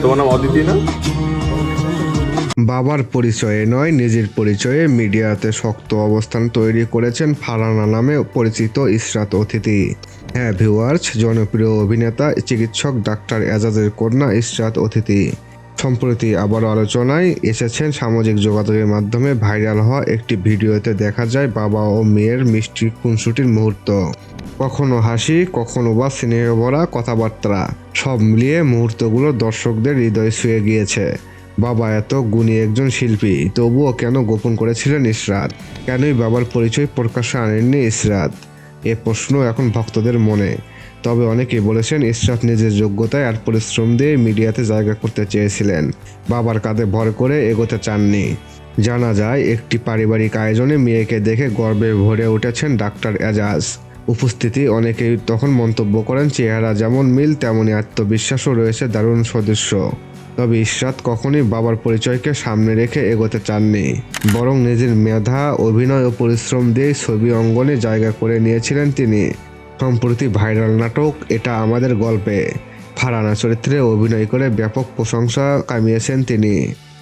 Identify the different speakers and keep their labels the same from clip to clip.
Speaker 1: তোমার নাম অদিতি না?
Speaker 2: বাবার পরিচয়ে নয়, নিজের পরিচয়ে মিডিয়াতে শক্ত অবস্থান তৈরি করেছেন ফারহানা নামে পরিচিত ইশরাত অতিথি। হ্যাঁ ভিউয়ার্স, জনপ্রিয় অভিনেতা চিকিৎসক ডাক্তার এজাজের কন্যা ইশরাত অতিথি সম্প্রতি আবার আলোচনায় এসেছেন। সামাজিক যোগাযোগের মাধ্যমে ভাইরাল হওয়া একটি ভিডিওতে দেখা যায় বাবা ও মেয়ের মিষ্টি খুনসুটির মুহূর্ত। কখনো হাসি, কখনো বা স্নেহ ভরা কথাবার্তা, সব মিলিয়ে মুহূর্তগুলো দর্শকদের হৃদয় ছুঁয়ে গিয়েছে। বাবা এত গুণী একজন শিল্পী, তবুও কেন গোপন করেছিলেন ইশরাত? কেনই বাবার পরিচয় প্রকাশ্যে আনেননি ইশরাত? এ প্রশ্ন এখন ভক্তদের মনে। তবে অনেকেই বলেছেন ইশরাত নিজের যোগ্যতায় আর পরিশ্রম দিয়ে মিডিয়াতে জায়গা করতে চেয়েছিলেন, বাবার কাঁধে ভর করে এগোতে চাননি। জানা যায় একটি পারিবারিক আয়োজনে মেয়েকে দেখে গর্বে ভরে উঠেছেন ডাক্তার এজাজ। উপস্থিতি অনেকেই তখন মন্তব্য করেন চেহারা যেমন মিল তেমনই আত্মবিশ্বাসও রয়েছে দারুণ সদস্য। তবে ইশরাত কখনোই বাবার পরিচয়কে সামনে রেখে এগোতে চাননি, বরং নিজের মেধা, অভিনয় ও পরিশ্রম দিয়ে ছবি অঙ্গনে জায়গা করে নিয়েছিলেন তিনি। সম্প্রতি ভাইরাল নাটক এটা আমাদের গল্পে ফারহানা চরিত্রে অভিনয় করে ব্যাপক প্রশংসা কামিয়েছেন তিনি।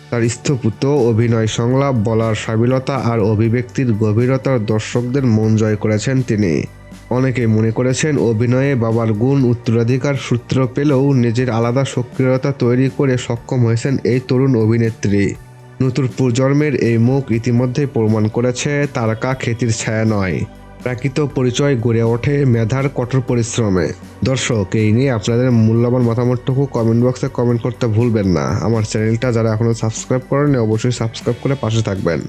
Speaker 2: তার স্থপতি অভিনয়, সংলাপ বলার সাবিলতা আর অভিব্যক্তির গভীরতার দর্শকদের মন জয় করেছেন তিনি। অনেকেই মনে করেছেন অভিনয়ে বাবার গুণ উত্তরাধিকার সূত্র পেলেও নিজের আলাদা সক্রিয়তা তৈরি করে সক্ষম হয়েছেন এই তরুণ অভিনেত্রী। নতুন প্রজন্মের এই মুখ ইতিমধ্যেই প্রমাণ করেছে তারকা খ্যাতির ছায়া নয়, প্রাকৃত পরিচয় গড়ে ওঠে মেধার কঠোর পরিশ্রমে। দর্শক, এই নিয়ে আপনাদের মূল্যবান মতামতটুকু কমেন্ট বক্সে কমেন্ট করতে ভুলবেন না। আমার চ্যানেলটা যারা এখনও সাবস্ক্রাইব করেননি অবশ্যই সাবস্ক্রাইব করে পাশে থাকবেন।